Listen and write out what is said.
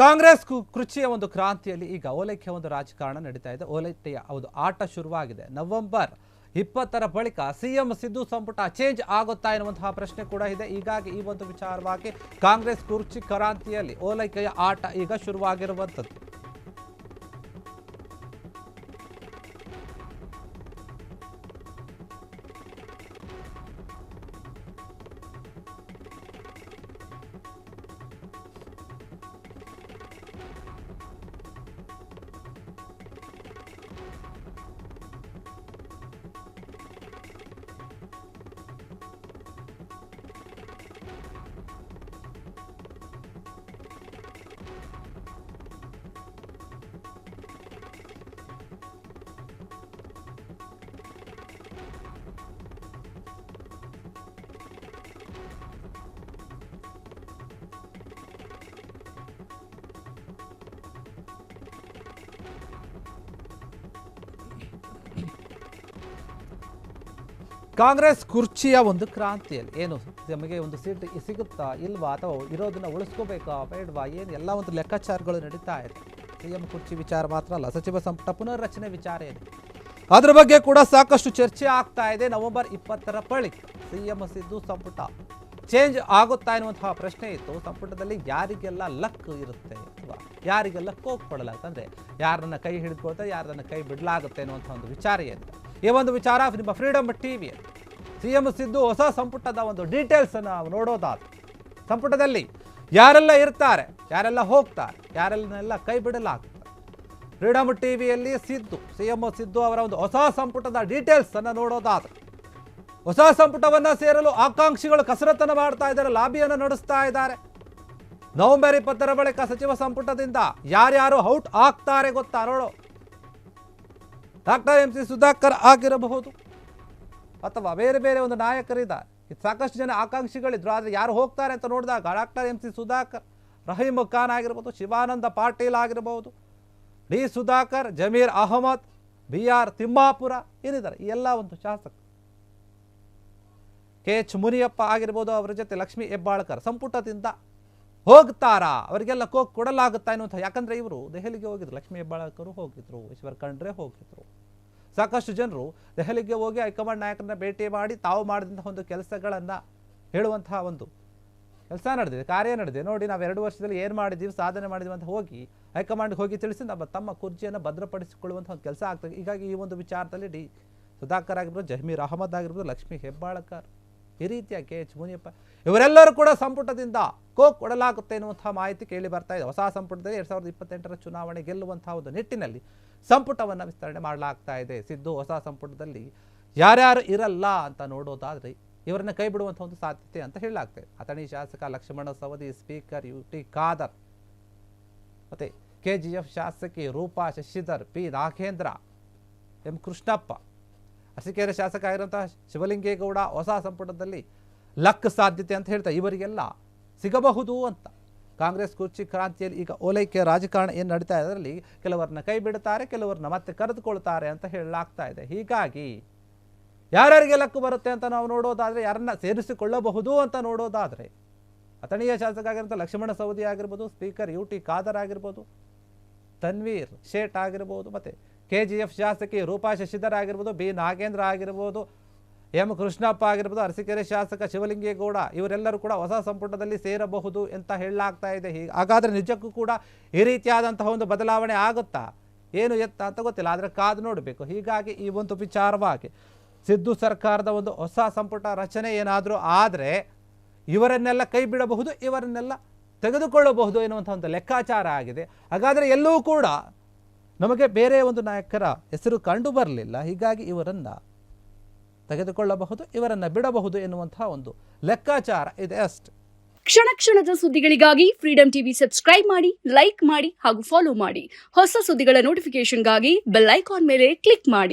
ಕಾಂಗ್ರೆಸ್ ಕೃಷಿಯ ಒಂದು ಕ್ರಾಂತಿಯಲ್ಲಿ ಈಗ ಓಲೈಕೆಯ ಒಂದು ರಾಜಕಾರಣ ನಡೀತಾ ಇದೆ. ಓಲೈಕೆಯ ಒಂದು ಆಟ ಶುರುವಾಗಿದೆ. ನವೆಂಬರ್ 20ರ ಬಳಿಕ ಸಿಎಂ ಸಿದ್ದು ಸಂಪುಟ ಚೇಂಜ್ ಆಗುತ್ತಾ ಎನ್ನುವಂತಹ ಪ್ರಶ್ನೆ ಕೂಡ ಇದೆ. ಹೀಗಾಗಿ ಈ ಒಂದು ವಿಚಾರವಾಗಿ ಕಾಂಗ್ರೆಸ್ ಕುರ್ಚಿ ಕ್ರಾಂತಿಯಲ್ಲಿ ಓಲೈಕೆಯ ಆಟ ಈಗ ಶುರುವಾಗಿರುವಂಥದ್ದು. ಕಾಂಗ್ರೆಸ್ ಕುರ್ಚಿಯ ಒಂದು ಕ್ರಾಂತಿಯಲ್ಲಿ ಏನು ನಮಗೆ ಒಂದು ಸೀಟ್ ಸಿಗುತ್ತಾ ಇಲ್ವಾ ಅಥವಾ ಇರೋದನ್ನ ಉಳಿಸ್ಕೋಬೇಕಾ ಬೇಡವಾ ಏನು ಎಲ್ಲ ಒಂದು ಲೆಕ್ಕಾಚಾರಗಳು ನಡೀತಾ ಇದೆ. ಸಿಎಂ ಕುರ್ಚಿ ವಿಚಾರ ಮಾತ್ರ ಅಲ್ಲ, ಸಚಿವ ಸಂಪುಟ ಪುನರ್ರಚನೆ ವಿಚಾರ ಇದೆ. ಅದ್ರ ಬಗ್ಗೆ ಕೂಡ ಸಾಕಷ್ಟು ಚರ್ಚೆ ಆಗ್ತಾ ಇದೆ. ನವೆಂಬರ್ 20ರ ಬಳಿಕ ಸಿಎಂ ಸಿದ್ದು ಸಂಪುಟ ಚೇಂಜ್ ಆಗುತ್ತಾ ಎನ್ನುವಂತಹ ಪ್ರಶ್ನೆ ಇತ್ತು. ಸಂಪುಟದಲ್ಲಿ ಯಾರಿಗೆಲ್ಲ ಲಕ್ ಇರುತ್ತೆ ಅಥವಾ ಯಾರಿಗೆಲ್ಲ ಕೋಕ್ ಕೊಡಲಾಗುತ್ತೆ, ಅಂದರೆ ಯಾರನ್ನ ಕೈ ಹಿಡಿದುಕೊಳ್ತಾರೆ, ಯಾರನ್ನ ಕೈ ಬಿಡಲಾಗುತ್ತೆ ಅನ್ನುವಂಥ ಒಂದು ವಿಚಾರ ಏನು. ಈ ಒಂದು ವಿಚಾರ ನಿಮ್ಮ ಫ್ರೀಡಮ್ ಟಿವಿ ಸಿಎಂ ಸಿದ್ದು ಹೊಸ ಸಂಪುಟದ ಒಂದು ಡೀಟೇಲ್ಸ್ ಅನ್ನು ನೋಡೋದಾದ್ರೆ ಸಂಪುಟದಲ್ಲಿ ಯಾರೆಲ್ಲ ಇರ್ತಾರೆ, ಯಾರೆಲ್ಲ ಹೋಗ್ತಾರೆ, ಯಾರೆಲ್ಲ ಕೈ ಬಿಡಲಾಗ್ತಾರೆ. ಫ್ರೀಡಮ್ ಟಿವಿಯಲ್ಲಿ ಸಿಎಂ ಸಿದ್ದು ಅವರ ಒಂದು ಹೊಸ ಸಂಪುಟದ ಡೀಟೇಲ್ಸ್ ಅನ್ನು ನೋಡೋದಾದ್ರೆ ಹೊಸ ಸಂಪುಟವನ್ನು ಸೇರಲು ಆಕಾಂಕ್ಷಿಗಳು ಕಸರತ್ತನ್ನು ಮಾಡ್ತಾ ಇದ್ದಾರೆ, ಲಾಬಿಯನ್ನು ನಡೆಸ್ತಾ ಇದ್ದಾರೆ. ನವೆಂಬರ್ 20ರ ಬಳಿಕ ಸಚಿವ ಸಂಪುಟದಿಂದ ಯಾರ್ಯಾರು ಔಟ್ ಆಗ್ತಾರೆ ಗೊತ್ತಾ ನೋಡೋ. ಡಾಕ್ಟರ್ MC ಸುಧಾಕರ್ ಆಗಿರಬಹುದು ಅಥವಾ ಬೇರೆ ಬೇರೆ ಒಂದು ನಾಯಕರಿದ್ದಾರೆ. ಸಾಕಷ್ಟು ಜನ ಆಕಾಂಕ್ಷಿಗಳಿದ್ರು. ಆದರೆ ಯಾರು ಹೋಗ್ತಾರೆ ಅಂತ ನೋಡಿದಾಗ ಡಾಕ್ಟರ್ MC ಸುಧಾಕರ್, ರಹೀಮ್ ಖಾನ್ ಆಗಿರ್ಬೋದು, ಶಿವಾನಂದ ಪಾಟೀಲ್ ಆಗಿರಬಹುದು, ಡಿ ಸುಧಾಕರ್, ಜಮೀರ್ ಅಹಮದ್, BR ತಿಮ್ಮಾಪುರ ಏನಿದ್ದಾರೆ ಈ ಎಲ್ಲ ಒಂದು ಶಾಸಕ, KH ಮುನಿಯಪ್ಪ ಆಗಿರ್ಬೋದು, ಅವರ ಜೊತೆ ಲಕ್ಷ್ಮೀ ಹೆಬ್ಬಾಳ್ಕರ್ ಸಂಪುಟದಿಂದ ಹೋಗ್ತಾರಾ, ಅವರಿಗೆಲ್ಲ ಕೋಕ್ ಕೊಡಲಾಗುತ್ತಾ ಎನ್ನುವಂಥ. ಯಾಕಂದರೆ ಇವರು ದೆಹಲಿಗೆ ಹೋಗಿದ್ರು, ಲಕ್ಷ್ಮೀ ಹೆಬ್ಬಾಳ್ಕರು ಹೋಗಿದ್ರು, ಈಶ್ವರ್ ಖಂಡ್ರೆ ಹೋಗಿದ್ರು. ಸಾಕಷ್ಟು ಜನರು ದೆಹಲಿಗೆ ಹೋಗಿ ಹೈಕಮಾಂಡ್ ನಾಯಕರನ್ನ ಭೇಟಿ ಮಾಡಿ ತಾವು ಮಾಡಿದಂತಹ ಒಂದು ಕೆಲಸಗಳನ್ನು ಹೇಳುವಂತಹ ಒಂದು ಕೆಲಸ ನಡೆದಿದೆ, ಕಾರ್ಯ ನಡೆದಿದೆ. ನೋಡಿ, ನಾವು 2 ವರ್ಷದಲ್ಲಿ ಏನು ಮಾಡಿದ್ದೀವಿ, ಸಾಧನೆ ಮಾಡಿದ್ದೀವಿ ಅಂತ ಹೋಗಿ ಹೈಕಮಾಂಡ್ಗೆ ಹೋಗಿ ತಿಳಿಸಿ ತಮ್ಮ ಕುರ್ಚಿಯನ್ನು ಭದ್ರಪಡಿಸಿಕೊಳ್ಳುವಂಥ ಒಂದು ಕೆಲಸ ಆಗ್ತದೆ. ಹೀಗಾಗಿ ಈ ಒಂದು ವಿಚಾರದಲ್ಲಿ ಡಿ ಸುಧಾಕರ್ ಆಗಿರ್ಬೋದು, ಜಮೀರ್ ಅಹಮದ್ ಆಗಿರ್ಬೋದು, ಲಕ್ಷ್ಮೀ ಹೆಬ್ಬಾಳ್ಕರ್, ಈ ರೀತಿಯ KH ಮುನಿಯಪ್ಪ ಇವರೆಲ್ಲರೂ ಕೂಡ ಸಂಪುಟದಿಂದ ಕೋಕ್ ಕೊಡಲಾಗುತ್ತೆ ಎನ್ನುವಂಥ ಮಾಹಿತಿ ಕೇಳಿ ಬರ್ತಾ ಇದೆ. ಹೊಸ ಸಂಪುಟದಲ್ಲಿ 2028ರ ಚುನಾವಣೆ ಗೆಲ್ಲುವಂತಹ ಒಂದು ನಿಟ್ಟಿನಲ್ಲಿ ಸಂಪುಟವನ್ನು ವಿಸ್ತರಣೆ ಮಾಡಲಾಗ್ತಾ ಇದೆ. ಸಿದ್ದು ಹೊಸ ಸಂಪುಟದಲ್ಲಿ ಯಾರ್ಯಾರು ಇರಲ್ಲ ಅಂತ ನೋಡೋದಾದ್ರೆ ಇವರನ್ನ ಕೈ ಬಿಡುವಂಥ ಒಂದು ಸಾಧ್ಯತೆ ಅಂತ ಹೇಳಲಾಗ್ತದೆ. ಅಥಣಿ ಶಾಸಕ ಲಕ್ಷ್ಮಣ ಸವದಿ, ಸ್ಪೀಕರ್ UT ಖಾದರ್, ಮತ್ತೆ KGF ಶಾಸಕಿ ರೂಪಾ ಶಶಿಧರ್, P ನಾಗೇಂದ್ರ, M ಕೃಷ್ಣಪ್ಪ, ಅರಸೀಕೆರೆ ಶಾಸಕ ಆಗಿರುವಂತಹ ಶಿವಲಿಂಗೇಗೌಡ ಹೊಸ ಸಂಪುಟದಲ್ಲಿ ಲಕ್ ಸಾಧ್ಯತೆ ಅಂತ ಹೇಳ್ತಾರೆ. ಇವರಿಗೆಲ್ಲ ಸಿಗಬಹುದು ಅಂತ ಕಾಂಗ್ರೆಸ್ ಕುರ್ಚಿ ಕ್ರಾಂತಿಯಲ್ಲಿ ಈಗ ಓಲೈಕೆ ರಾಜಕಾರಣ ಏನು ನಡೀತಾ ಇದೆ ಅದರಲ್ಲಿ ಕೆಲವರನ್ನ ಕೈ ಬಿಡುತ್ತಾರೆ, ಕೆಲವರನ್ನ ಮತ್ತೆ ಕರೆದುಕೊಳ್ತಾರೆ ಅಂತ ಹೇಳಲಾಗ್ತಾ ಇದೆ. ಹೀಗಾಗಿ ಯಾರ್ಯಾರಿಗೆ ಲಕ್ ಬರುತ್ತೆ ಅಂತ ನಾವು ನೋಡೋದಾದರೆ, ಯಾರನ್ನ ಸೇರಿಸಿಕೊಳ್ಳಬಹುದು ಅಂತ ನೋಡೋದಾದರೆ ಅಥಣಿಯ ಶಾಸಕ ಆಗಿರುವಂಥ ಲಕ್ಷ್ಮಣ ಸವದಿ ಆಗಿರ್ಬೋದು, ಸ್ಪೀಕರ್ UT ಖಾದರ್ ಆಗಿರ್ಬೋದು, ತನ್ವೀರ್ ಶೇಟ್ ಆಗಿರ್ಬೋದು, ಮತ್ತು KGF ಶಾಸಕಿ ರೂಪಾ ಶಶಿಧರ್ ಆಗಿರ್ಬೋದು, B ನಾಗೇಂದ್ರ ಆಗಿರ್ಬೋದು, M ಕೃಷ್ಣಪ್ಪ ಆಗಿರ್ಬೋದು, ಅರಸೀಕೆರೆ ಶಾಸಕ ಶಿವಲಿಂಗೇಗೌಡ ಇವರೆಲ್ಲರೂ ಕೂಡ ಹೊಸ ಸಂಪುಟದಲ್ಲಿ ಸೇರಬಹುದು ಅಂತ ಹೇಳಲಾಗ್ತಾ ಇದೆ. ಹಾಗಾದರೆ ನಿಜಕ್ಕೂ ಕೂಡ ಈ ರೀತಿಯಾದಂತಹ ಒಂದು ಬದಲಾವಣೆ ಆಗುತ್ತಾ ಏನು ಎತ್ತ ಅಂತ ಗೊತ್ತಿಲ್ಲ, ಆದರೆ ಕಾದು ನೋಡಬೇಕು. ಹೀಗಾಗಿ ಈ ಒಂದು ವಿಚಾರವಾಗಿ ಸಿದ್ದು ಸರ್ಕಾರದ ಒಂದು ಹೊಸ ಸಂಪುಟ ರಚನೆ ಏನಾದರೂ ಆದರೆ ಇವರನ್ನೆಲ್ಲ ಕೈ ಬಿಡಬಹುದು, ಇವರನ್ನೆಲ್ಲ ತೆಗೆದುಕೊಳ್ಳಬಹುದು ಎನ್ನುವಂಥ ಒಂದು ಲೆಕ್ಕಾಚಾರ ಆಗಿದೆ. ಹಾಗಾದರೆ ಎಲ್ಲವೂ ಕೂಡ ನಮಗೆ ಬೇರೆ ಒಂದು ನಾಯಕರ ಹೆಸರು ಕಂಡು ಬರಲಿಲ್ಲ. ಹೀಗಾಗಿ ಇವರನ್ನು ತೆಗೆದುಕೊಳ್ಳಬಹುದು, ಇವರನ್ನು ಬಿಡಬಹುದು ಎನ್ನುವಂತಹ ಒಂದು ಲೆಕ್ಕಾಚಾರ ಇದೆ ಅಷ್ಟೆ. ಕ್ಷಣ ಕ್ಷಣದ ಸುದ್ದಿಗಳಿಗಾಗಿ ಫ್ರೀಡಮ್ ಟಿವಿ ಸಬ್ಸ್ಕ್ರೈಬ್ ಮಾಡಿ, ಲೈಕ್ ಮಾಡಿ ಹಾಗೂ ಫಾಲೋ ಮಾಡಿ. ಹೊಸ ಸುದ್ದಿಗಳ ನೋಟಿಫಿಕೇಶನ್ಗಾಗಿ ಬೆಲ್ ಐಕಾನ್ ಮೇಲೆ ಕ್ಲಿಕ್ ಮಾಡಿ.